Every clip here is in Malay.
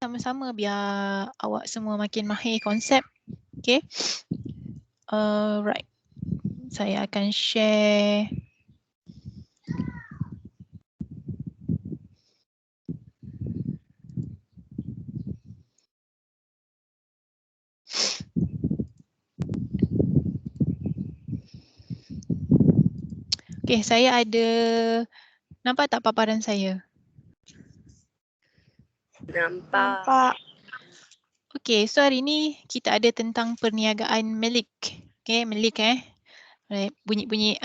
sama-sama biar awak semua makin mahir konsep. Okay. Right. Saya akan share. Okay, saya ada, nampak tak paparan saya? Nampak. Okay, so hari ni kita ada tentang perniagaan milik. Okay, milik Right. Bunyi-bunyi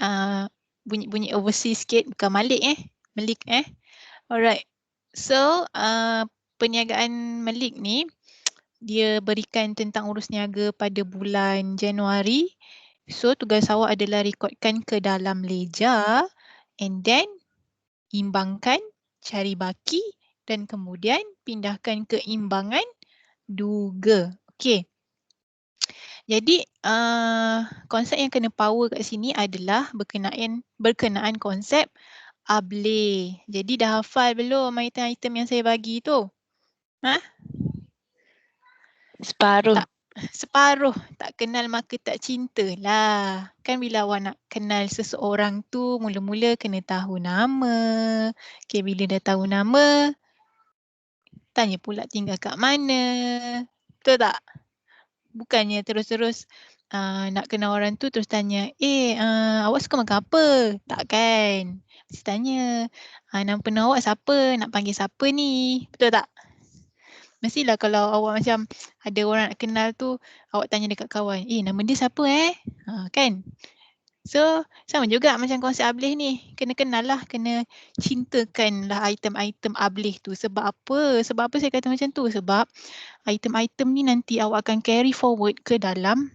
bunyi-bunyi overseas sikit, bukan malik milik Alright. So perniagaan milik ni dia berikan tentang urus niaga pada bulan Januari. So tugas awak adalah rekodkan ke dalam ledger and then imbangkan, cari baki dan kemudian pindahkan ke imbangan duga. Okey. Jadi konsep yang kena power kat sini adalah berkenaan konsep ableh. Jadi dah hafal belum item-item yang saya bagi tu? Separuh. Separuh. Tak kenal maka tak cinta lah. Kan bila awak nak kenal seseorang tu mula-mula kena tahu nama. Okay, bila dah tahu nama, tanya pula tinggal kat mana. Betul tak? Bukannya terus-terus nak kenal orang tu terus tanya, awak suka makan apa? Tak kan? Mesti tanya, nama penuh awak siapa? Nak panggil siapa ni? Betul tak? Mestilah kalau awak macam ada orang nak kenal tu, awak tanya dekat kawan, nama dia siapa kan? So, sama juga macam konsep ableh ni. Kena kenal lah, kena cintakan lah item-item ableh tu. Sebab apa? Sebab apa saya kata macam tu? Sebab item-item ni nanti awak akan carry forward ke dalam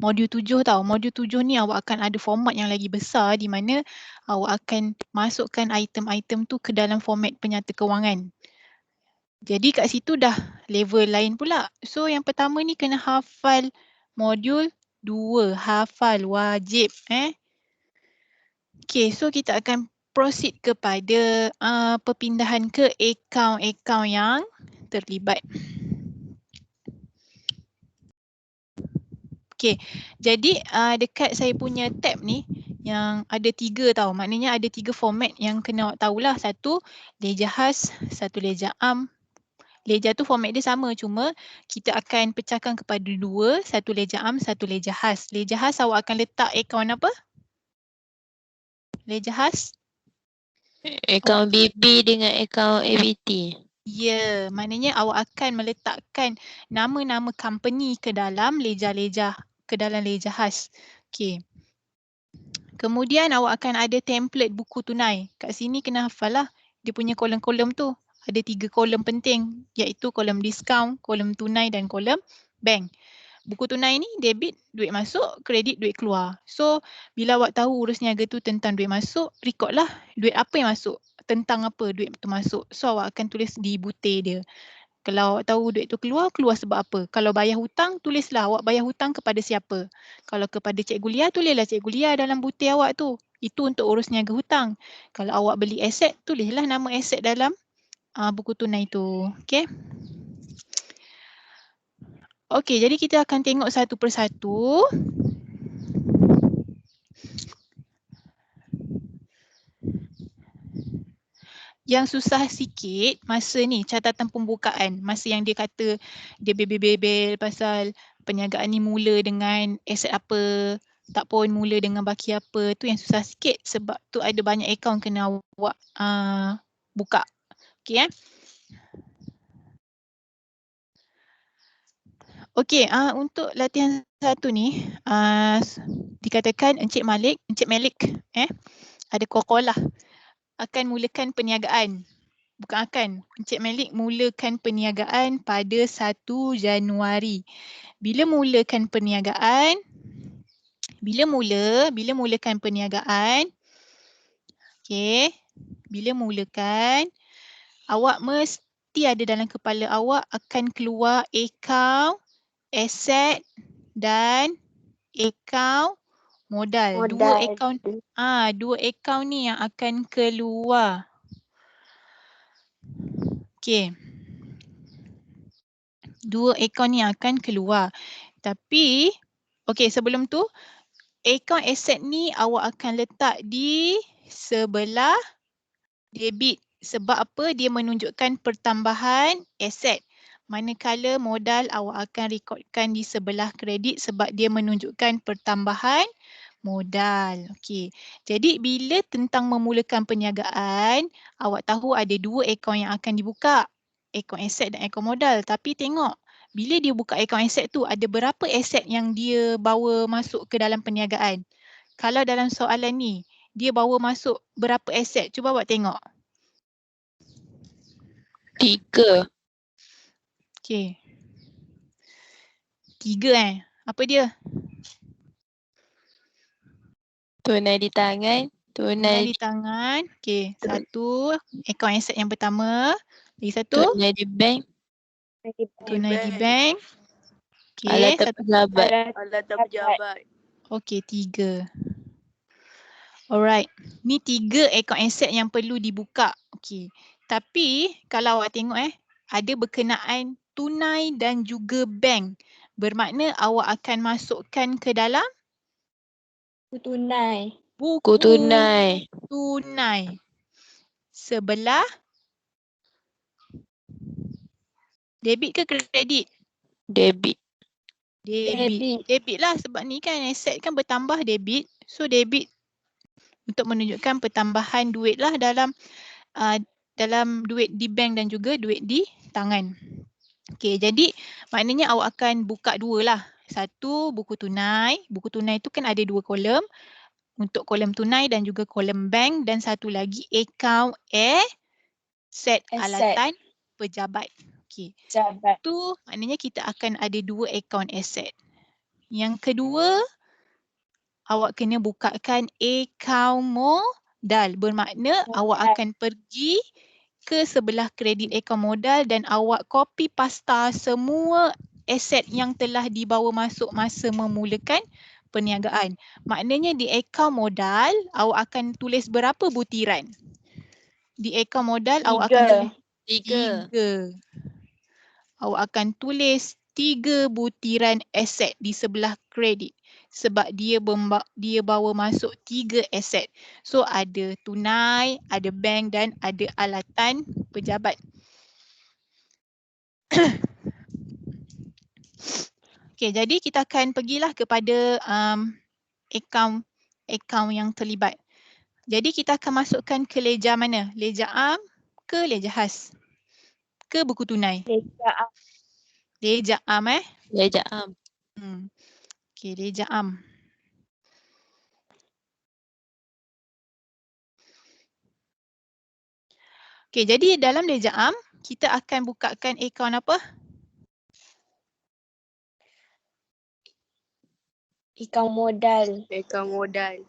modul 7 tau. Modul 7 ni awak akan ada format yang lagi besar di mana awak akan masukkan item-item tu ke dalam format penyata kewangan. Jadi kat situ dah level lain pula. So yang pertama ni kena hafal modul 2. Hafal wajib. Okay, so kita akan proceed kepada perpindahan ke akaun-akaun yang terlibat. Okay, jadi dekat saya punya tab ni yang ada 3 tau. Maknanya ada 3 format yang kena awak tahulah. Satu, ledger khas, satu ledger am. Ledger tu format dia sama, cuma kita akan pecahkan kepada 2, satu ledger am, satu ledger khas. Ledger khas awak akan letak akaun apa? Ledger khas? Akaun BB dengan akaun ABT. Ya, maknanya awak akan meletakkan nama-nama company ke dalam ledger khas. Okey. Kemudian awak akan ada template buku tunai. Kat sini kena hafal lah dia punya kolom-kolom tu. Ada 3 kolom penting iaitu kolom diskaun, kolom tunai dan kolom bank. Buku tunai ni debit duit masuk, kredit duit keluar. So bila awak tahu urus niaga tu tentang duit masuk, record lah duit apa yang masuk, tentang apa duit tu masuk. So awak akan tulis di butir dia. Kalau awak tahu duit tu keluar, keluar sebab apa. Kalau bayar hutang, tulislah awak bayar hutang kepada siapa. Kalau kepada cikgu Lia, tulislah cikgu Lia dalam butir awak tu. Itu untuk urus niaga hutang. Kalau awak beli aset, tulislah nama aset dalam buku tunai tu. Okay. Okey, jadi kita akan tengok satu persatu. Yang susah sikit masa ni catatan pembukaan. Masa yang dia kata dia bebel-bebel pasal perniagaan ni mula dengan aset apa, tak pun mula dengan baki apa. Tu yang susah sikit sebab tu ada banyak akaun kena awak buka. Okey Okey, untuk latihan satu ni dikatakan Encik Malik ada kokolah akan mulakan perniagaan. Bukan akan, Encik Malik mulakan perniagaan pada 1 Januari. Bila mulakan perniagaan, bila mulakan perniagaan, okey, bila mulakan, awak mesti ada dalam kepala awak akan keluar akaun aset dan akaun modal. Dua akaun ni yang akan keluar. Okey. Dua akaun ni akan keluar. Tapi, okey sebelum tu, akaun aset ni awak akan letak di sebelah debit. Sebab apa? Dia menunjukkan pertambahan aset. Manakala modal awak akan rekodkan di sebelah kredit sebab dia menunjukkan pertambahan modal. Okey. Jadi bila tentang memulakan perniagaan, awak tahu ada dua akaun yang akan dibuka. Akaun aset dan akaun modal. Tapi tengok, bila dia buka akaun aset tu, ada berapa aset yang dia bawa masuk ke dalam perniagaan? Kalau dalam soalan ni, dia bawa masuk berapa aset? Cuba awak tengok. 3. Okey. 3 Apa dia? Tunai di tangan. Tunai Tunai di tangan. Okey. Satu, akaun aset yang pertama. Lagi satu, tunai di bank. tunai di bank. Okey. Alatan Satu. pejabat. Alatan pejabat. Okey, 3. Alright. Ni 3 akaun aset yang perlu dibuka. Okey. Tapi kalau awak tengok ada berkenaan tunai dan juga bank. Bermakna awak akan masukkan ke dalam Tunai. buku Tunai. tunai. Sebelah debit ke kredit? Debit. Debit. Debit lah sebab ni kan aset kan bertambah debit. So debit untuk menunjukkan pertambahan duit lah dalam duit di bank dan juga duit di tangan. Okey, jadi maknanya awak akan buka dua lah. Satu, buku tunai. Buku tunai tu kan ada dua kolom. Untuk kolom tunai dan juga kolom bank. Dan satu lagi akaun aset alatan pejabat. Okey. Tu maknanya kita akan ada dua akaun aset. Yang kedua, awak kena bukakan akaun modal. Bermakna awak akan pergi ke sebelah kredit akaun modal dan awak copy pasta semua aset yang telah dibawa masuk masa memulakan perniagaan. Maknanya di akaun modal, awak akan tulis berapa butiran? Di akaun modal, awak akan tulis 3. 3. Awak akan tulis 3 butiran aset di sebelah kredit. Sebab dia bawa masuk 3 aset. So ada tunai, ada bank dan ada alatan pejabat. Okey, jadi kita akan pergilah kepada akaun yang terlibat. Jadi kita akan masukkan ke leja mana? Leja am ke leja khas? Ke buku tunai? Leja am Leja am. Okey, leja am. Okey, jadi dalam leja am, kita akan bukakan akaun apa? Akaun modal. Akaun modal.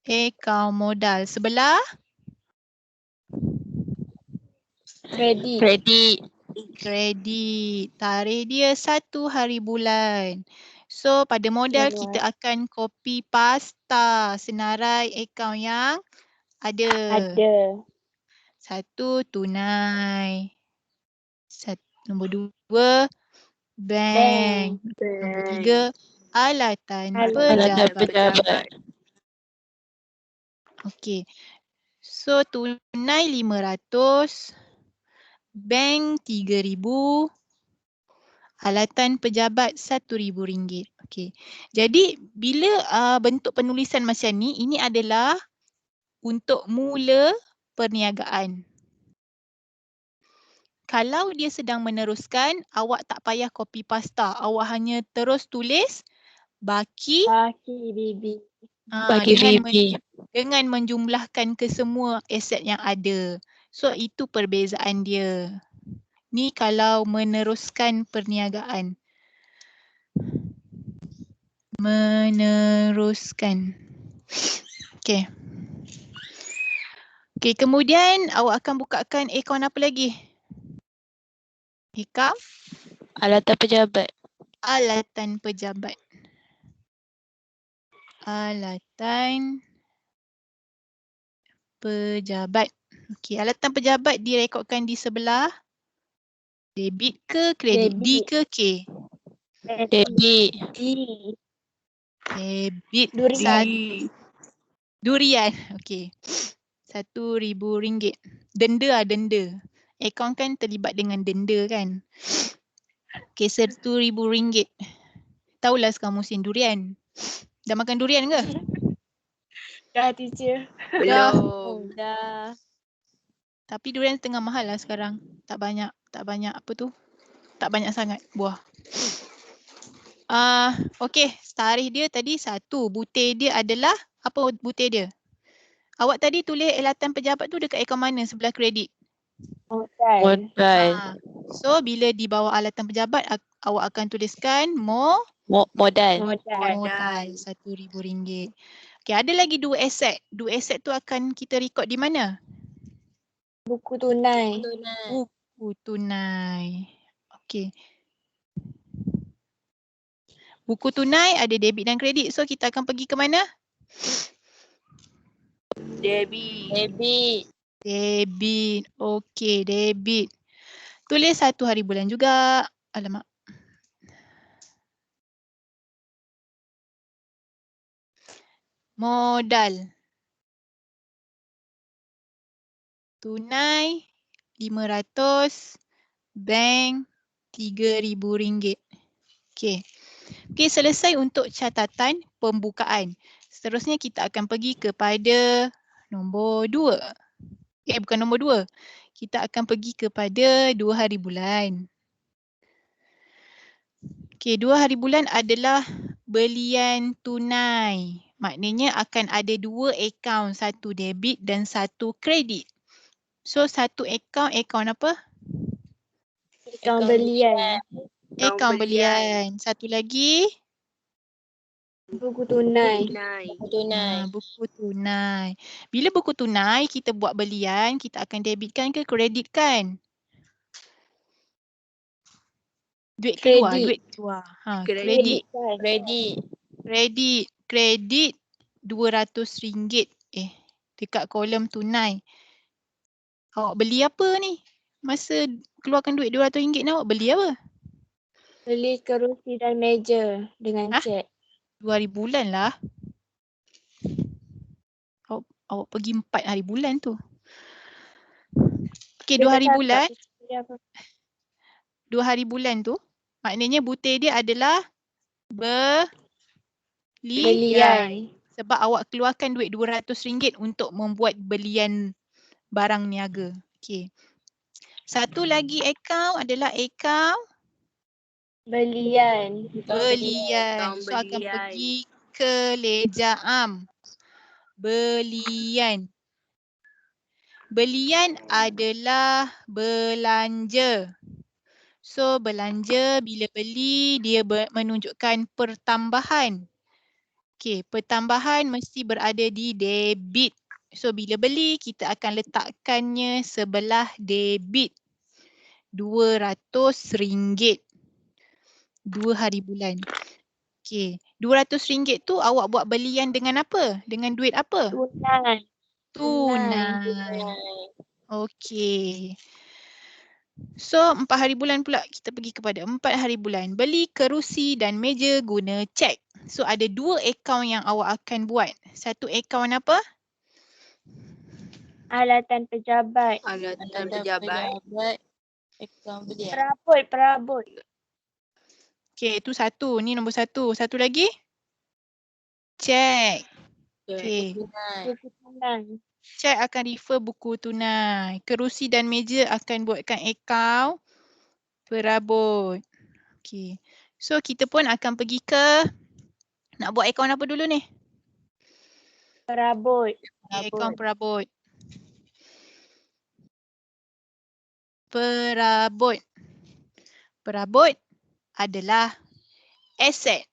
Akaun modal. Sebelah? Kredit. Kredit. Tarikh dia 1 hari bulan. So pada modal kita akan copy pasta senarai akaun yang ada. Satu, tunai. Nombor 2, bank. Nombor 3, alatan pejabat. Okey. So tunai 500, bank 3,000, alatan pejabat RM1,000. Okey. Jadi bila bentuk penulisan macam ni, ini adalah untuk mula perniagaan. Kalau dia sedang meneruskan, awak tak payah copy pasta. Awak hanya terus tulis baki Bibi. Bagi Bibi. dengan menjumlahkan ke semua aset yang ada. So itu perbezaan dia. Ni kalau meneruskan perniagaan. Meneruskan. Okey. Okey, kemudian awak akan bukakan akaun apa lagi? Akaun Alatan pejabat. alatan pejabat. Alatan pejabat. Okey, alatan pejabat direkodkan di sebelah. Debit ke kredit? D Debit. ke K? Debit. D. Debit. Durian. Durian. Okey. RM1,000. Denda lah, denda. Akaun kan terlibat dengan denda kan. Okey, RM1,000. Tahulah sekarang musim durian. Dah makan durian ke? Dah teacher. Dah. Dah. Tapi durian tengah mahal lah sekarang. Tak banyak apa tu? Tak banyak sangat buah. Okey, tarikh dia tadi 1. Butir dia adalah apa butir dia? Awak tadi tulis alatan pejabat tu dekat akaun mana sebelah kredit? Modal. Modal. So bila di bawah alatan pejabat awak akan tuliskan Modal. modal RM1,000. Okey, ada lagi 2 aset. 2 aset tu akan kita rekod di mana? Buku tunai. Buku tunai. Okey. Buku tunai ada debit dan kredit. So kita akan pergi ke mana? Debit. Debit. Okey, debit. Tulis 1 hari bulan juga. Alamak. Modal. Tunai RM500. Bank RM3,000. Okey. Okey, selesai untuk catatan pembukaan. Seterusnya kita akan pergi kepada nombor 2. Bukan nombor 2. Kita akan pergi kepada 2 hari bulan. Okey, 2 hari bulan adalah belian tunai. Maknanya akan ada 2 akaun, 1 debit dan 1 kredit. So satu akaun apa? Akaun belian. Akaun belian. Satu lagi Buku tunai. buku tunai. Bila buku tunai kita buat belian, kita akan debitkan ke kreditkan? Duit keluar, Kredit. duit keluar. Kredit. Kredit. Kredit RM200. Dekat kolom tunai. Awak beli apa ni? Masa keluarkan duit RM200 ni awak beli apa? Beli kerusi dan meja dengan cek. 2 hari bulan lah. Awak pergi 4 hari bulan tu. Okey, 2 hari bulan. 2 hari bulan tu maknanya butir dia adalah Belian. Sebab awak keluarkan duit RM200 untuk membuat belian barang niaga. Okey. Satu lagi akaun adalah akaun Belian. belian. So akan pergi ke Leja Am. Belian. Belian adalah belanja. So belanja bila beli dia menunjukkan pertambahan. Okey, pertambahan mesti berada di debit. So bila beli kita akan letakkannya sebelah debit. RM200. 2 hari bulan. Okey, RM200 tu awak buat belian dengan apa? Dengan duit apa? Tunai. Okey. So 4 hari bulan pula kita pergi kepada 4 hari bulan. Beli kerusi dan meja guna cek. So ada 2 akaun yang awak akan buat. Satu akaun apa? Alatan pejabat. Akaun belian. Perabot. Okey, itu satu. Ni nombor 1. Satu lagi? Cek. Okey. Buku tunai. Cek akan refer buku tunai. Kerusi dan meja akan buatkan akaun perabot. Okey. So kita pun akan pergi ke nak buat akaun apa dulu ni? Perabot. Akaun perabot. Perabot adalah aset.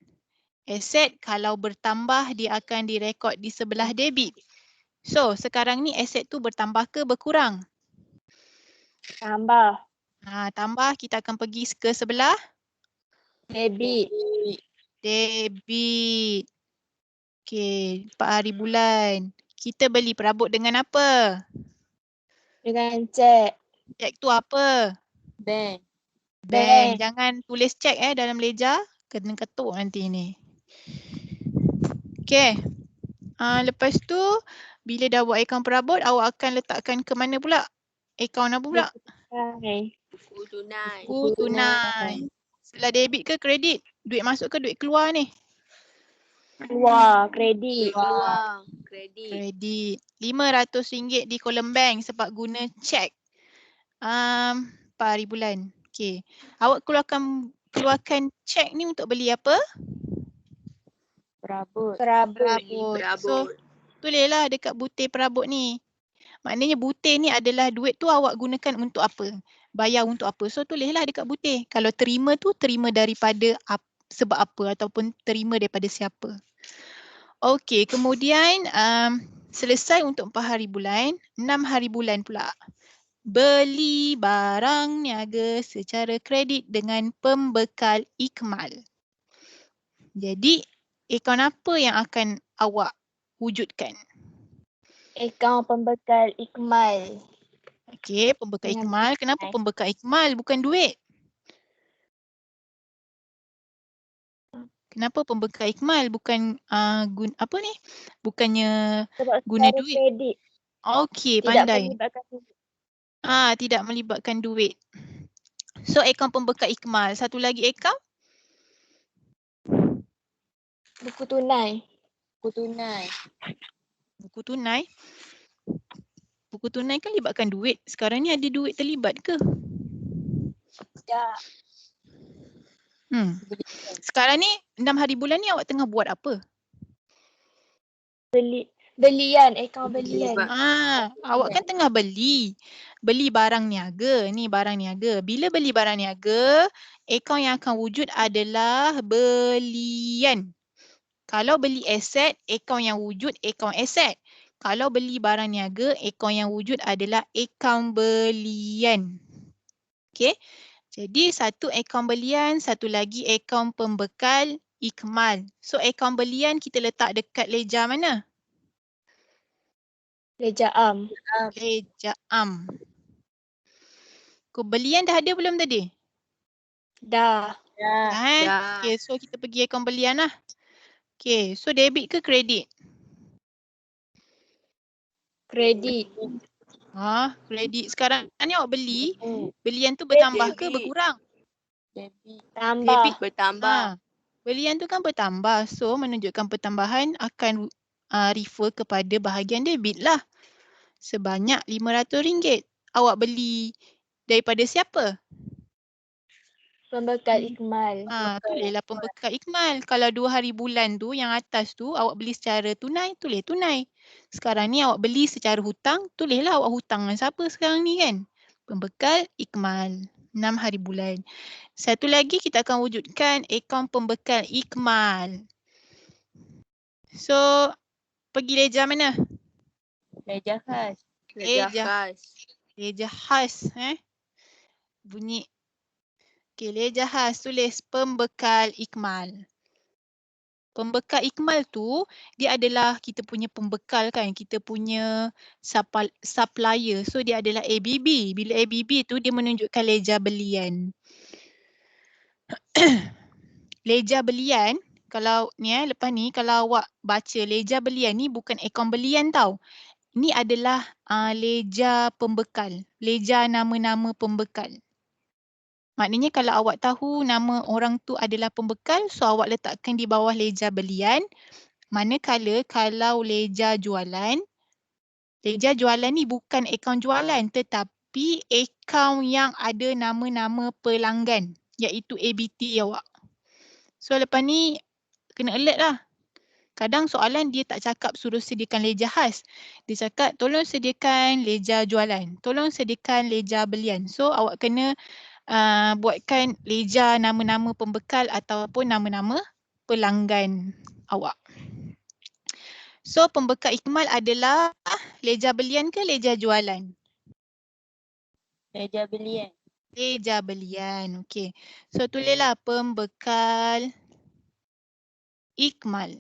Aset kalau bertambah dia akan direkod di sebelah debit. So sekarang ni aset tu bertambah ke berkurang? Tambah. Tambah kita akan pergi ke sebelah Debit. debit. Okey, 4 hari bulan. Kita beli perabot dengan apa? Dengan cek. Cek tu apa? Bank. Bank. Bank. Jangan tulis cek dalam leja. Kena ketuk nanti ni. Okay. Lepas tu, bila dah buat akaun perabot, awak akan letakkan ke mana pula? Akaun apa pula? Tunai. Buku tunai. Buku tunai. Setelah debit ke kredit? Duit masuk ke duit keluar ni? Keluar. Kredit. Keluar. Kredit. Kredit. RM500 di kolom bank sebab guna cek. Per hari bulan. Okay. Awak keluarkan cek ni untuk beli apa? Perabot. Perabot. So, tulislah dekat butir perabot ni. Maknanya butir ni adalah duit tu awak gunakan untuk apa? Bayar untuk apa? So, tulislah dekat butir. Kalau terima tu, terima daripada sebab apa ataupun terima daripada siapa. Okey, kemudian selesai untuk 4 hari bulan, 6 hari bulan pula. Beli barang niaga secara kredit dengan pembekal ikmal. Jadi, akaun apa yang akan awak wujudkan? Akaun pembekal ikmal. Okey, pembekal Dengan ikmal. Kenapa pembekal ikmal bukan duit? Kenapa pembekal ikmal bukan apa ni? Bukannya sebab guna secara duit? kredit. Okey, Tidak pandai. melibatkan duit. Tidak melibatkan duit. So, akaun pembekal ikmal. Satu lagi akaun? Buku tunai. Buku tunai. Buku tunai. Buku tunai kan libatkan duit. Sekarang ni ada duit terlibat ke? Tidak. Sekarang ni 6 hari bulan ni awak tengah buat apa? Belian. Akaun belian. Awak kan tengah beli. Beli barang niaga. Ni barang niaga. Bila beli barang niaga, akaun yang akan wujud adalah belian. Kalau beli aset, akaun yang wujud akaun aset. Kalau beli barang niaga, akaun yang wujud adalah akaun belian. Okey. Jadi satu akaun belian, satu lagi akaun pembekal ikmal. So akaun belian kita letak dekat leja mana? Leja am. Leja am. Belian dah ada belum tadi? Dah. Dah. Okay, so kita pergi akaun belian lah. Okay, so debit ke kredit? Kredit. Kredit. Sekarang ni awak beli, belian tu bertambah ke berkurang? Debit. Tambah. Debit Bertambah. Belian tu kan bertambah. So menunjukkan pertambahan akan refer kepada bahagian debit lah. Sebanyak RM500. Awak beli daripada siapa? Pembekal ikmal. Tulislah pembekal ikmal. Kalau 2 hari bulan tu yang atas tu awak beli secara tunai, tulis tunai. Sekarang ni awak beli secara hutang, tulislah awak hutang dengan siapa sekarang ni kan? Pembekal ikmal. 6 hari bulan. Satu lagi kita akan wujudkan akaun pembekal ikmal. So, pergi leja mana? Leja khas. Leja khas. Bunyi. Okay, leja khas. Tulis pembekal ikmal. Pembekal ikmal tu, dia adalah kita punya pembekal kan. Kita punya supplier. So, dia adalah ABB. Bila ABB tu, dia menunjukkan leja belian. Leja belian, kalau ni lepas ni, kalau awak baca leja belian ni bukan akaun belian tau. Ini adalah leja pembekal. Leja nama-nama pembekal. Maknanya kalau awak tahu nama orang tu adalah pembekal, so awak letakkan di bawah leja belian. Manakala kalau leja jualan ni bukan akaun jualan tetapi akaun yang ada nama-nama pelanggan iaitu ABT awak. So lepas ni kena alert lah. Kadang soalan dia tak cakap suruh sediakan leja khas. Dia cakap tolong sediakan leja jualan. Tolong sediakan leja belian. So awak kena buatkan leja nama-nama pembekal ataupun nama-nama pelanggan awak. So pembekal ikmal adalah leja belian ke leja jualan? Leja belian. Leja belian. Okey. So tulislah pembekal ikmal.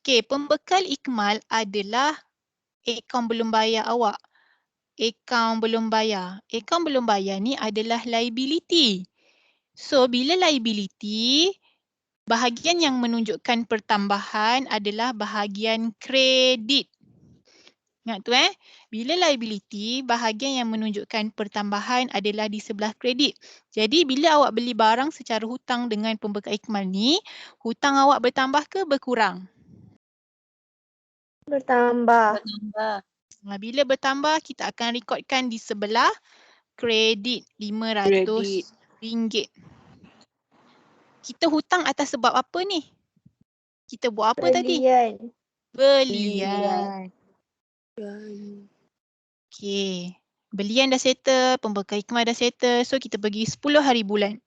Okey, pembekal ikmal adalah akaun belum bayar awak. akaun belum bayar. Akaun belum bayar ni adalah liability. So, bila liability, bahagian yang menunjukkan pertambahan adalah bahagian kredit. Ingat tu bila liability, bahagian yang menunjukkan pertambahan adalah di sebelah kredit. Jadi bila awak beli barang secara hutang dengan pembekal ikmal ni, hutang awak bertambah ke berkurang? Bertambah. Bertambah. Bila bertambah, kita akan rekodkan di sebelah kredit RM500. Kita hutang atas sebab apa ni? Kita buat apa tadi? Belian. Belian. Okey. Belian dah settle, pembekal ikmal dah settle. So kita pergi 10 hari bulan.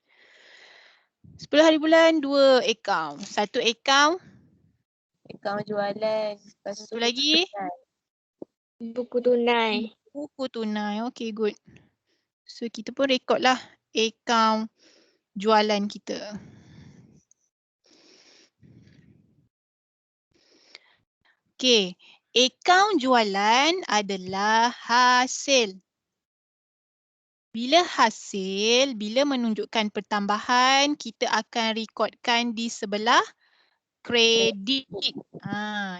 10 hari bulan, 2 akaun. Satu akaun, Akaun jualan. Lepas satu tu lagi Buku tunai. buku tunai. Okey, good. So kita pun rekod lah akaun jualan kita. Okey, akaun jualan adalah hasil. Bila hasil, bila menunjukkan pertambahan, kita akan rekodkan di sebelah kredit.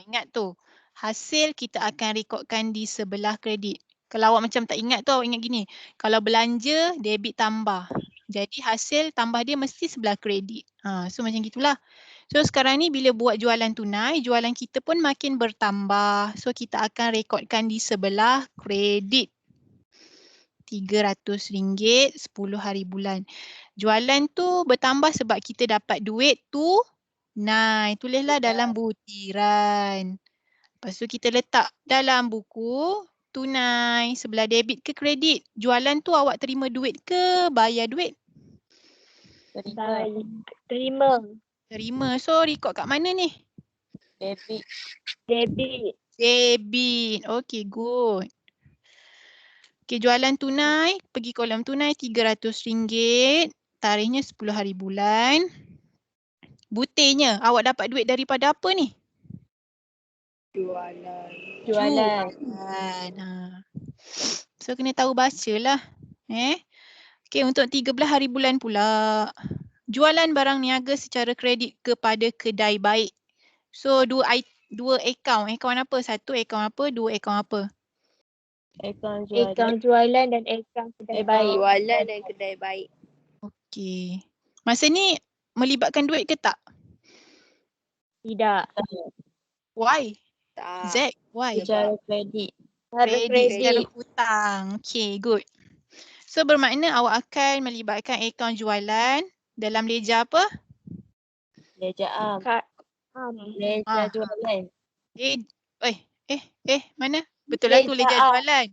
Ingat tu. Hasil kita akan rekodkan di sebelah kredit. Kalau awak macam tak ingat tu, awak ingat gini. Kalau belanja, debit tambah. Jadi hasil tambah dia mesti sebelah kredit. So macam gitulah. So sekarang ni bila buat jualan tunai, jualan kita pun makin bertambah. So kita akan rekodkan di sebelah kredit. RM300, 10 hari bulan. Jualan tu bertambah sebab kita dapat duit tunai. Tulislah dalam butiran. Lepas tu kita letak dalam buku tunai. Sebelah debit ke kredit. Jualan tu awak terima duit ke bayar duit? Terima. Terima. So rekod kat mana ni? debit. Debit. Debit. Okay, good. Okay, jualan tunai. Pergi kolom tunai RM300. Tarikhnya 10 hari bulan. Butirnya, awak dapat duit daripada apa ni? Jualan. Jualan. So kena tahu baca lah. Okay, untuk 13 hari bulan pula. Jualan barang niaga secara kredit kepada kedai baik. So dua akaun. Akaun apa? Satu akaun apa? Dua akaun apa? Akaun jualan. Akaun jualan dan akaun kedai baik. Jualan dan kedai baik. Okay. Masa ni melibatkan duit ke tak? Tidak. Why? Tak. Zack, why? Secara kredit. Kredit secara hutang. Okay, good. So bermakna awak akan melibatkan akaun jualan dalam leja apa? Leja am. Ah. Leja jualan. Mana? Betul lah tu Leja leja A. jualan.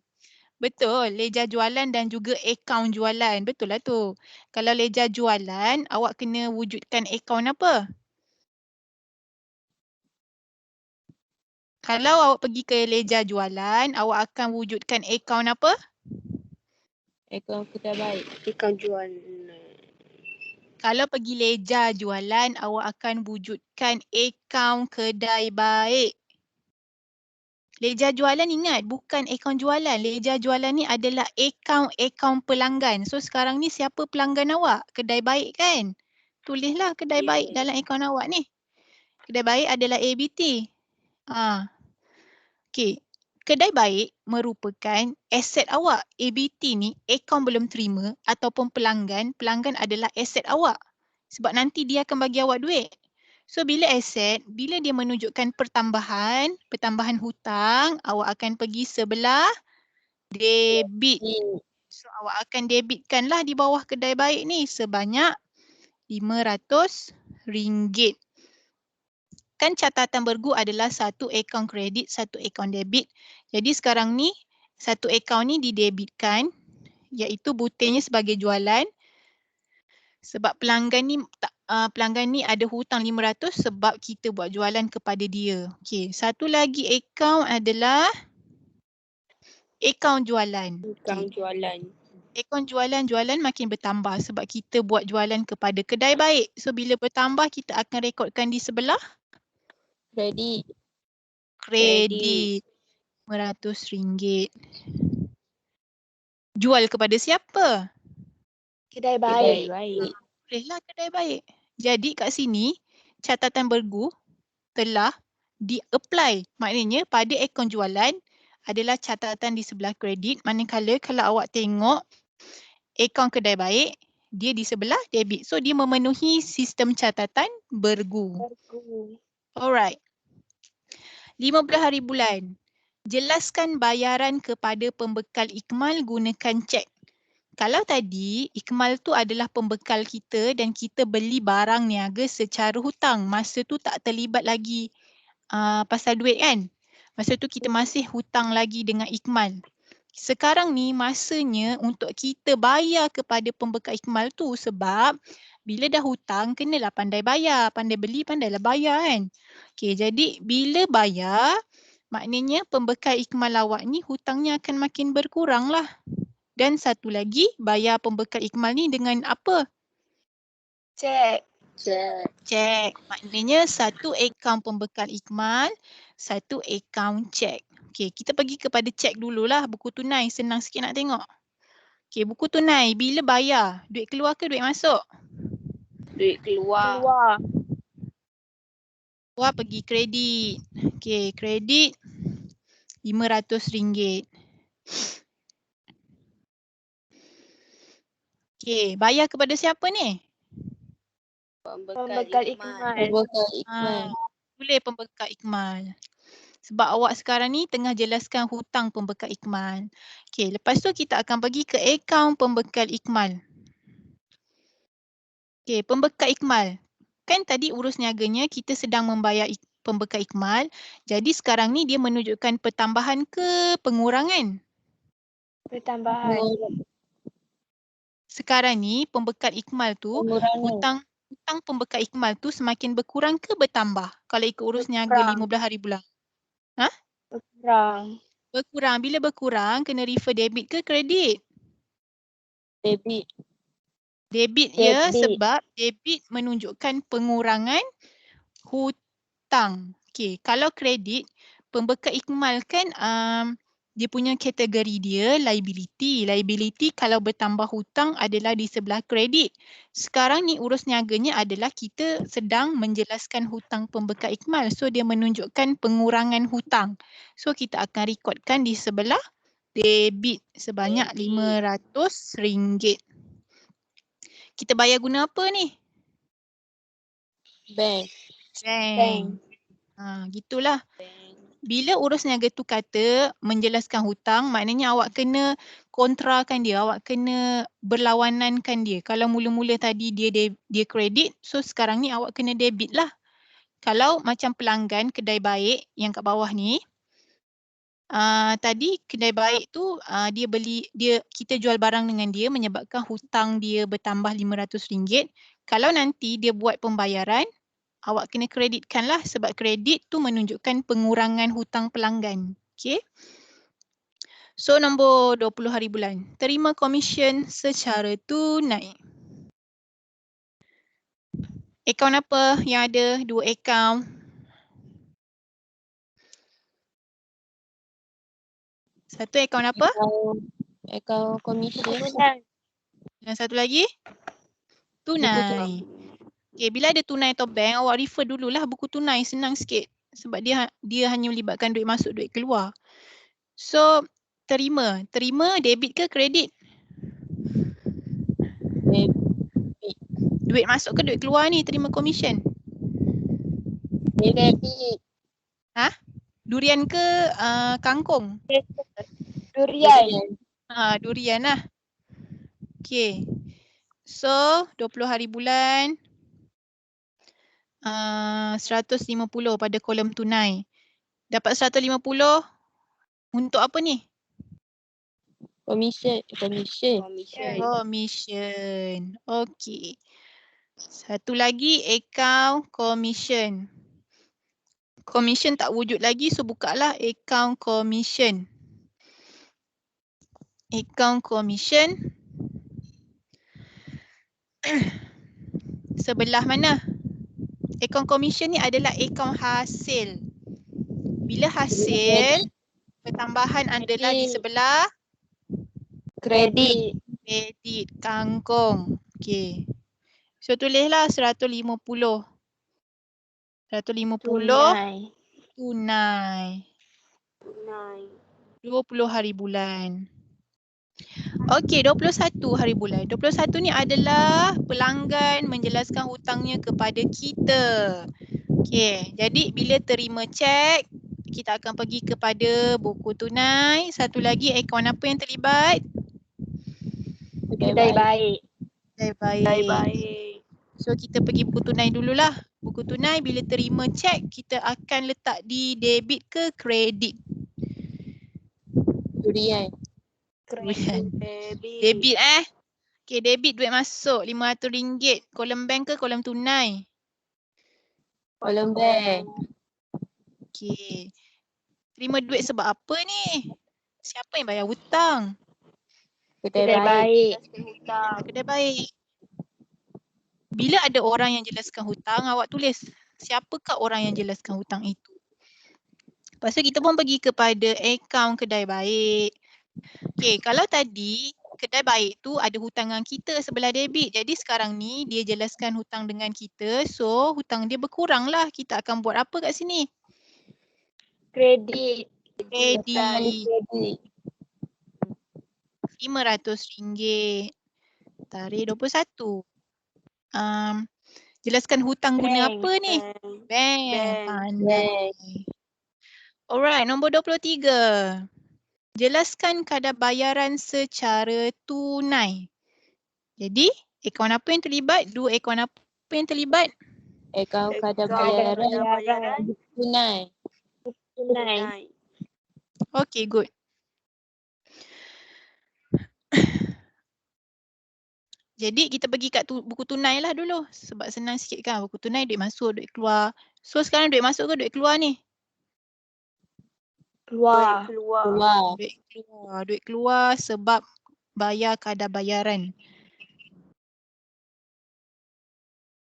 Betul, leja jualan dan juga akaun jualan. Betul lah tu. Kalau leja jualan, awak kena wujudkan akaun apa? Kalau awak pergi ke leja jualan, awak akan wujudkan akaun apa? Akaun kedai baik. Akaun jualan. Kalau pergi leja jualan, awak akan wujudkan akaun kedai baik. Leja jualan ingat, bukan akaun jualan. Leja jualan ni adalah akaun pelanggan. So sekarang ni siapa pelanggan awak? Kedai baik kan? Tulislah kedai baik dalam akaun awak ni. Kedai baik adalah ABT. Okay. Kedai baik merupakan aset awak. ABT ni akaun belum terima ataupun pelanggan. Pelanggan adalah aset awak. Sebab nanti dia akan bagi awak duit. So bila aset, bila dia menunjukkan pertambahan hutang, awak akan pergi sebelah debit. So awak akan debitkanlah di bawah kedai baik ni sebanyak RM500. Kan catatan bergu adalah satu akaun kredit, satu akaun debit. Jadi sekarang ni, satu akaun ni didebitkan iaitu butirnya sebagai jualan. Sebab pelanggan ni ada hutang RM500 sebab kita buat jualan kepada dia. Okey, satu lagi akaun adalah akaun jualan. Akaun jualan. Akaun jualan makin bertambah sebab kita buat jualan kepada kedai baik. So bila bertambah kita akan rekodkan di sebelah Kredit. kredit RM500. Jual kepada siapa? Kedai Kedai baik. baik. Bolehlah kedai baik. Jadi kat sini catatan bergu telah di-apply. Maknanya pada akaun jualan adalah catatan di sebelah kredit. Manakala kalau awak tengok akaun kedai baik, dia di sebelah debit. So dia memenuhi sistem catatan bergu. Bergu. Alright. 15 hari bulan. Jelaskan bayaran kepada pembekal ikmal gunakan cek. Kalau tadi ikmal tu adalah pembekal kita dan kita beli barang niaga secara hutang. Masa tu tak terlibat lagi pasal duit kan. Masa tu kita masih hutang lagi dengan ikmal. Sekarang ni masanya untuk kita bayar kepada pembekal ikmal tu sebab bila dah hutang kenalah pandai bayar. Pandai beli pandailah bayar kan. Okay, jadi bila bayar maknanya pembekal ikmal awak ni hutangnya akan makin berkurang lah. Dan satu lagi, bayar pembekal ikmal ni dengan apa? Cek. Cek. Cek. Maknanya satu akaun pembekal ikmal, satu akaun cek. Okey, kita pergi kepada cek dululah. Buku tunai, senang sikit nak tengok. Okey, buku tunai, bila bayar? Duit keluar ke duit masuk? Duit keluar. Keluar. Keluar pergi kredit. Okey, kredit RM500. Okey, bayar kepada siapa ni? Pembekal ikmal. Pembekal ikmal. Boleh pembekal ikmal. Sebab awak sekarang ni tengah jelaskan hutang pembekal ikmal. Okey, lepas tu kita akan pergi ke akaun pembekal ikmal. Okey, pembekal ikmal. Kan tadi urus niaganya kita sedang membayar pembekal ikmal. Jadi sekarang ni dia menunjukkan pertambahan ke pengurangan? Pertambahan. Sekarang ni pembekal ikmal tu Pengurangan. hutang pembekal ikmal tu semakin berkurang ke bertambah kalau ikut urus niaga Berkurang. 15 hari bulan? Berkurang. Berkurang. Bila berkurang kena refer debit ke kredit? Debit. Debit ya, Debit. sebab debit menunjukkan pengurangan hutang. Okey, kalau kredit, pembekal ikmal kan dia punya kategori dia liability. Liability kalau bertambah hutang adalah di sebelah kredit. Sekarang ni urus niaganya adalah kita sedang menjelaskan hutang pembekal ikmal. So dia menunjukkan pengurangan hutang. So kita akan rekodkan di sebelah debit sebanyak RM500. Kita bayar guna apa ni? Bank. Bank. Gitulah. Bila urus niaga tu kata menjelaskan hutang, maknanya awak kena kontrakan dia, awak kena berlawanankan dia. Kalau mula-mula tadi dia kredit, so sekarang ni awak kena debit lah. Kalau macam pelanggan kedai baik yang kat bawah ni, tadi kedai baik tu kita jual barang dengan dia menyebabkan hutang dia bertambah RM500. Kalau nanti dia buat pembayaran, awak kena kreditkan lah sebab kredit tu menunjukkan pengurangan hutang pelanggan. Okay. So nombor 20 hari bulan. Terima komisen secara tunai. Akaun apa yang ada? 2 akaun. Satu akaun apa? Akaun komisen. Tunai. Dan satu lagi? Tunai. Okay, bila ada tunai atau bank, awak refer dululah buku tunai, senang sikit. Sebab dia hanya melibatkan duit masuk, duit keluar. So, terima debit ke kredit? Debit. Duit masuk ke duit keluar ni terima komisen? Debit. Durian ke kangkung? Durian. Durian lah. Okay. So, 20 hari bulan. 150 pada kolom tunai. Dapat 150 untuk apa ni? Komisen. Komisen. Okey. Satu lagi akaun komisen. Komisen tak wujud lagi, so bukalah akaun komisen. Akaun komisen. Sebelah mana? Akaun komisen ni adalah akaun hasil. Bila hasil, pertambahan adalah di sebelah Kredit. Kredit kangkung. Okey. So tulislah 150. 150 Tunai. tunai. Tunai. 20 hari bulan. Okey, 21 hari bulan. 21 ni adalah pelanggan menjelaskan hutangnya kepada kita. Okey, jadi bila terima cek, kita akan pergi kepada buku tunai. Satu lagi, akaun apa yang terlibat? Kedai baik. Kedai baik. So kita pergi buku tunai dululah. Buku tunai bila terima cek, kita akan letak di debit ke kredit? Durian. Durian. Debit Okey, debit duit masuk RM500. Kolom bank ke kolom tunai? Kolom bank. Okey. Terima duit sebab apa ni? Siapa yang bayar hutang? Kedai baik. Kedai baik. Bila ada orang yang jelaskan hutang, awak tulis siapakah orang yang jelaskan hutang itu. Lepas tu kita pun pergi kepada akaun kedai baik. Okey, kalau tadi kedai baik tu ada hutang dengan kita sebelah debit. Jadi sekarang ni dia jelaskan hutang dengan kita. So hutang dia berkurang lah. Kita akan buat apa kat sini? Kredit. Kredit. Kredit. RM500. Tarikh 21. Jelaskan hutang guna Bank. apa ni? Bank. Pandai. Alright, nombor 23. Jelaskan kadar bayaran secara tunai. Jadi, akaun apa yang terlibat? Dua akaun apa yang terlibat? Akaun kadar Kadar bayaran bayaran. tunai. Tunai. Okay, good. Jadi kita pergi kat buku tunai lah dulu. Sebab senang sikit kan. Buku tunai duit masuk, duit keluar. So sekarang duit masuk ke duit keluar ni? Keluar. Keluar. Duit keluar. Duit keluar sebab bayar kadar bayaran.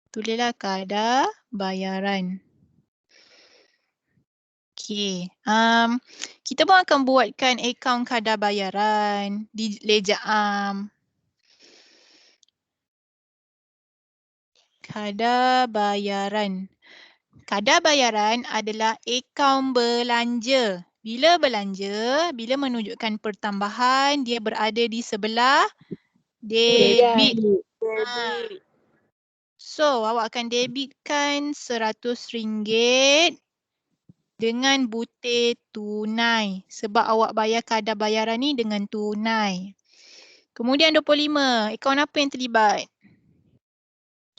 Tulislah kadar bayaran. Okay. Kita pun akan buatkan akaun kadar bayaran di Ledger Am. Kadar bayaran. Kadar bayaran adalah akaun belanja. Bila belanja, bila menunjukkan pertambahan, dia berada di sebelah debit. So, awak akan debitkan RM100 dengan butir tunai sebab awak bayar kadar bayaran ni dengan tunai. Kemudian 25, akaun apa yang terlibat?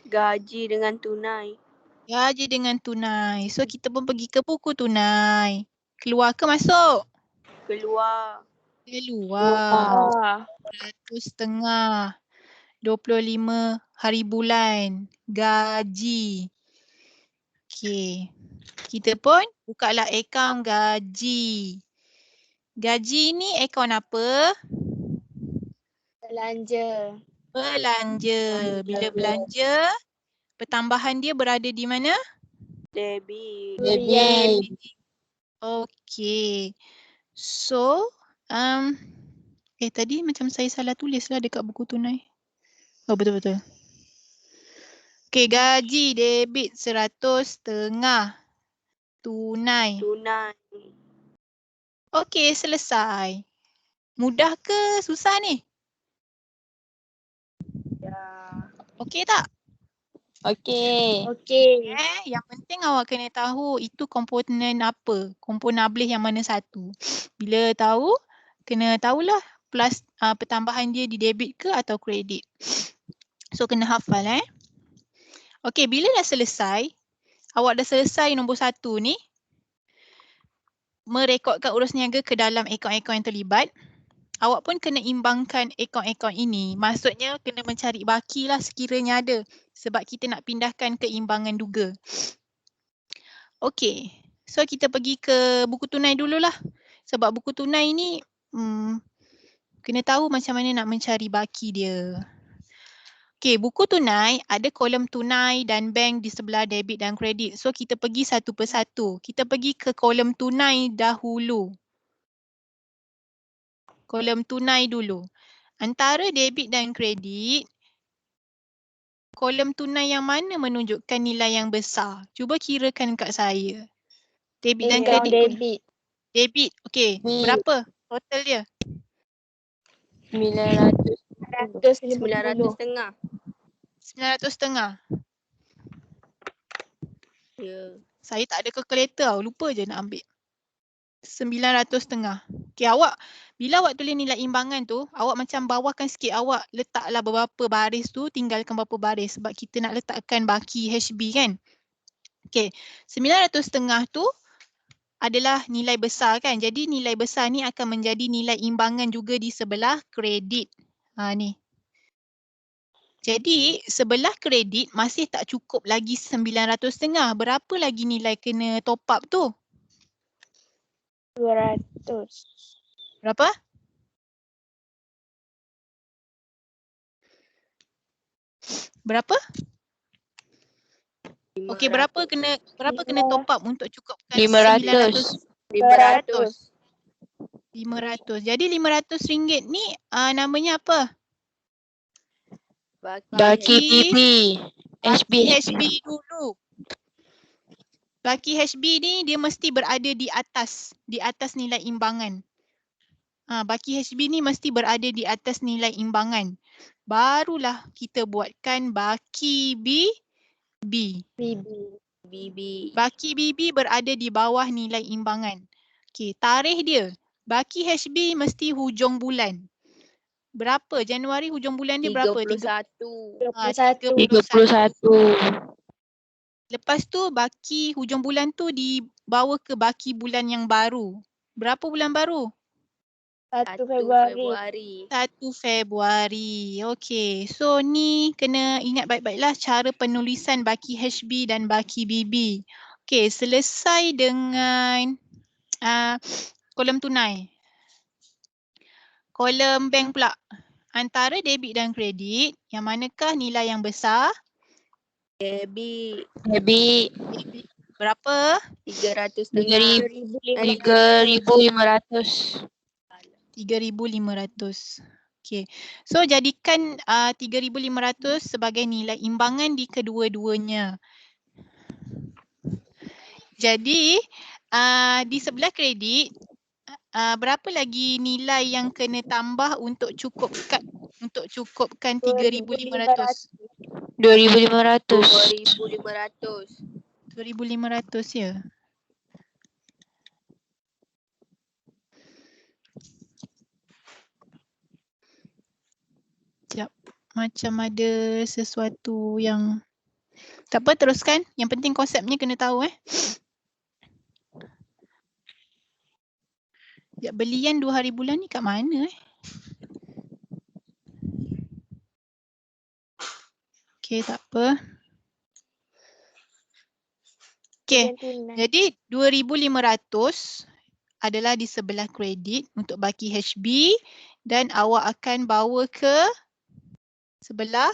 Gaji dengan tunai. Gaji dengan tunai. So kita pun pergi ke buku tunai. Keluar ke masuk? Keluar. Keluar. 100.5. 25 hari bulan. Gaji. Okey. Kita pun bukalah akaun gaji. Gaji ni akaun apa? Belanja. Belanja. Bila belanja, pertambahan dia berada di mana? Debit. Debit. Okey. So, tadi macam saya salah tulis lah dekat buku tunai. Oh, betul-betul. Okey, gaji debit 100.5. Tunai. Tunai. Okey, selesai. Mudah ke susah ni? Ya. Okey tak? Okey. Okey. Yang penting awak kena tahu itu komponen apa. Komponen ablih yang mana satu. Bila tahu, kena tahulah plus pertambahan dia di debit ke atau kredit. So kena hafal Okey, bila dah selesai, awak dah selesai nombor 1 ni, merekodkan urus niaga ke dalam akaun-akaun yang terlibat, awak pun kena imbangkan akaun-akaun ini. Maksudnya kena mencari baki lah sekiranya ada. Sebab kita nak pindahkan ke imbangan duga. Okey, so kita pergi ke buku tunai dululah. Sebab buku tunai ni kena tahu macam mana nak mencari baki dia. Okey, buku tunai ada kolom tunai dan bank di sebelah debit dan kredit. So kita pergi satu persatu. Kita pergi ke kolom tunai dahulu. Kolom tunai dulu. Antara debit dan kredit, kolom tunai yang mana menunjukkan nilai yang besar? Cuba kirakan kat saya. Debit dan Akaun kredit. debit. Debit. Okey. Debit. Berapa total dia? 900. 950. 900 setengah. 900 setengah. Ya. Saya tak ada kalkulator tau. Lupa je nak ambil. 900 setengah. Okey, awak bila awak tulis nilai imbangan tu, awak macam bawahkan sikit, awak letaklah beberapa baris tu, tinggalkan beberapa baris sebab kita nak letakkan baki HB kan. Okey, 900 setengah tu adalah nilai besar kan. Jadi nilai besar ni akan menjadi nilai imbangan juga di sebelah kredit. Ni. Jadi sebelah kredit masih tak cukup lagi 900 setengah. Berapa lagi nilai kena top up tu? 200. Berapa? Berapa? Okey, berapa kena top up untuk cukupkan 500. 900? 500. Jadi RM500 ni namanya apa? Baki BB. HB. Baki HB dulu. Baki HB ni dia mesti berada di atas nilai imbangan. Baki HB ni mesti berada di atas nilai imbangan. Barulah kita buatkan baki BB. BB. Baki BB berada di bawah nilai imbangan. Okey, tarikh dia. Baki HB mesti hujung bulan. Berapa? Januari hujung bulan dia berapa? 31. 31. Lepas tu baki hujung bulan tu dibawa ke baki bulan yang baru. Berapa bulan baru? 1 1 Februari. 1 Februari. Okey. So ni kena ingat baik-baiklah cara penulisan baki HB dan baki BB. Okey, selesai dengan kolom tunai. Kolom bank pula. Antara debit dan kredit, yang manakah nilai yang besar? Debit. Debit. Berapa? 300 setengah. 3,500. 3,500. Okey. So jadikan 3,500 sebagai nilai imbangan di kedua-duanya. Jadi di sebelah kredit berapa lagi nilai yang kena tambah untuk cukupkan 3,500? 2,500. 2,500. 2,500 ya. Sekejap. Macam ada sesuatu yang tak apa, teruskan. Yang penting konsepnya kena tahu Sekejap, belian 2 hari bulan ni kat mana Okey, tak apa. Okey, jadi 2,500 adalah di sebelah kredit untuk baki HB dan awak akan bawa ke sebelah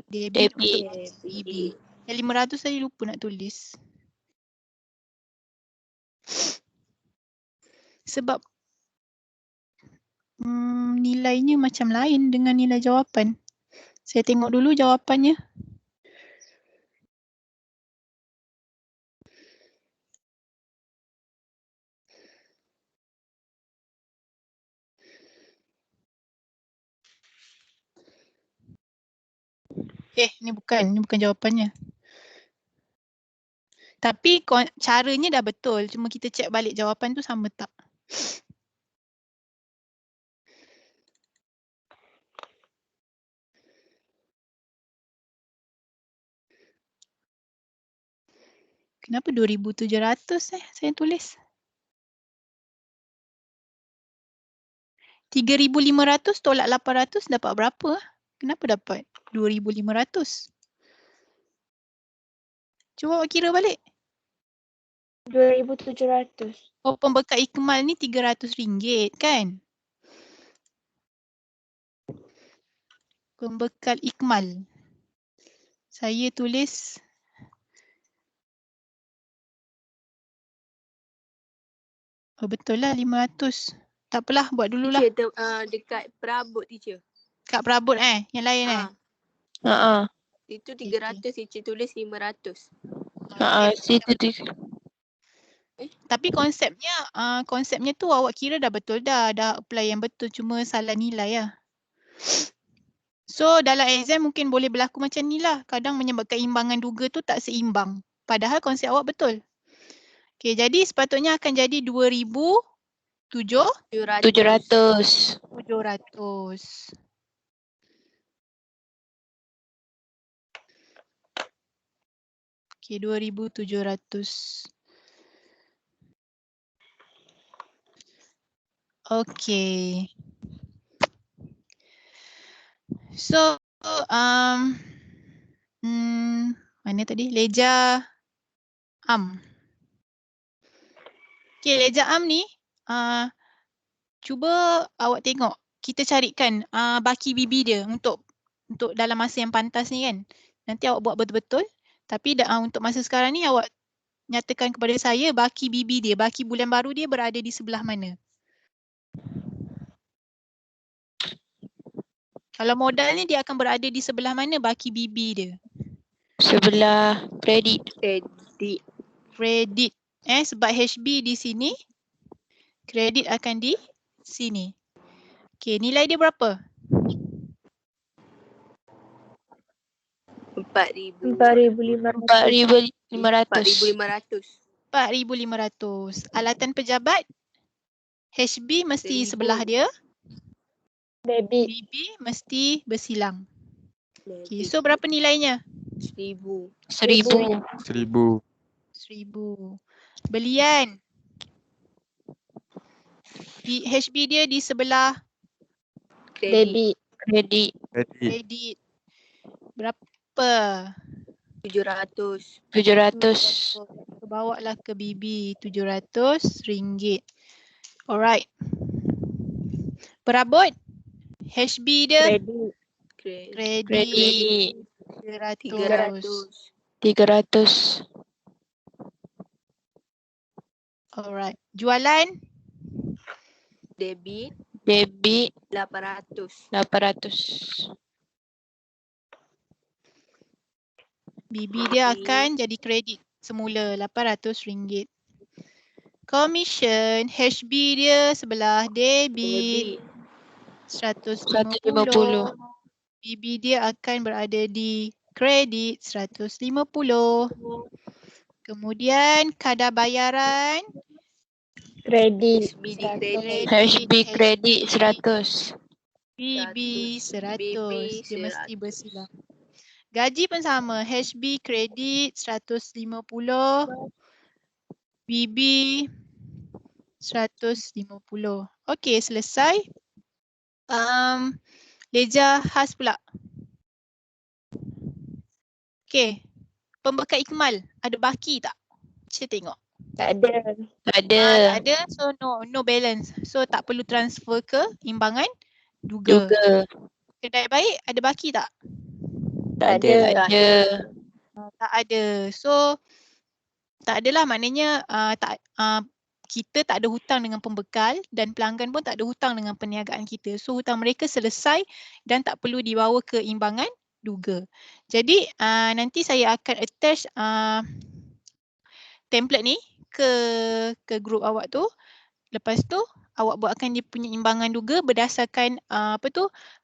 debit untuk BB. Yang 500 tadi lupa nak tulis. Sebab nilainya macam lain dengan nilai jawapan. Saya tengok dulu jawapannya. Ni bukan jawapannya. Tapi caranya dah betul, cuma kita check balik jawapan tu sama tak. Kenapa 2,700 saya tulis? 3,500 tolak 800 dapat berapa? Kenapa dapat 2,500? Cuba awak kira balik. 2,700. Oh, pembekal ikmal ni RM300 kan? Pembekal ikmal. Saya tulis betul lah 500. Tak apalah, buat dululah. Teacher dekat perabot teacher. Kat perabot yang lain Itu 300 teacher tulis 500. Situ tu. Tapi konsepnya tu awak kira dah betul dah apply yang betul, cuma salah nilai lah. So dalam exam mungkin boleh berlaku macam ni lah. Kadang menyebabkan imbangan duga tu tak seimbang. Padahal konsep awak betul. Okay, jadi sepatutnya akan jadi 700. 700. Okay, 2,700. Okay. So, mana tadi? Leja Am. Okay, Leja Am ni, cuba awak tengok. Kita carikan baki bibi dia untuk dalam masa yang pantas ni kan. Nanti awak buat betul-betul. Tapi untuk masa sekarang ni awak nyatakan kepada saya baki bibi dia, baki bulan baru dia berada di sebelah mana. Kalau modal ni dia akan berada di sebelah mana baki bibi dia? Sebelah kredit. Kredit. Sebab HB di sini, kredit akan di sini. Okay, nilai dia berapa? 4,500. 4,500. Alatan pejabat, HB mesti 1,000. sebelah dia, Debit. BB mesti bersilang. Okay, so berapa nilainya? 1,000. 1,000. 1,000. Belian. HB dia di sebelah Debit. Kredit. kredit. Berapa? 700. 700. Bawa lah ke BB RM700. Alright. Perabot. HB dia Kredit. kredit. 300. Alright. Jualan. Debit Debit 800. 800. BB dia akan jadi kredit semula RM800. Commission. HB dia sebelah debit. 150. 150. BB dia akan berada di kredit 150. Kemudian kadar bayaran. Kredit. HB kredit 100. BB 100. Dia mesti 100. bersilang. Gaji pun sama. HB kredit 150. BB 150. Okey, selesai. Leja khas pula. Okey. Pembekal ikmal ada baki tak? Saya tengok. Tak ada. Tak ada. Tak ada, so no balance. So tak perlu transfer ke imbangan duga. Kedai baik ada baki tak? Tak ada. Tak ada. So tak adalah, maknanya kita tak ada hutang dengan pembekal dan pelanggan pun tak ada hutang dengan perniagaan kita. So hutang mereka selesai dan tak perlu dibawa ke imbangan duga. Jadi nanti saya akan attach template ni ke grup awak tu. Lepas tu awak buatkan dia punya imbangan duga berdasarkan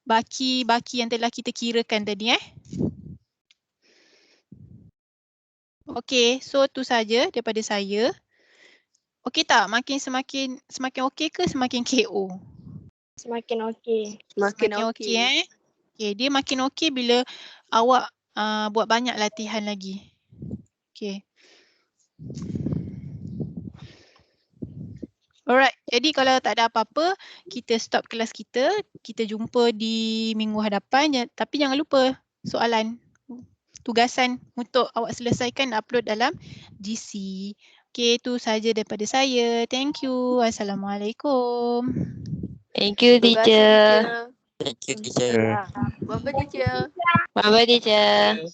baki yang telah kita kirakan tadi. Okey, so tu saja daripada saya. Okey tak? Semakin okey ke semakin KO? Semakin okey. Semakin Okey. Okey, dia makin okey bila awak buat banyak latihan lagi. Okey. Alright, jadi kalau tak ada apa-apa, kita stop kelas kita. Kita jumpa di minggu hadapan. Tapi jangan lupa soalan, tugasan untuk awak selesaikan upload dalam GC. Okey, itu saja daripada saya. Thank you. Assalamualaikum. Thank you, teacher. Bye-bye, teacher. Bye-bye, teacher.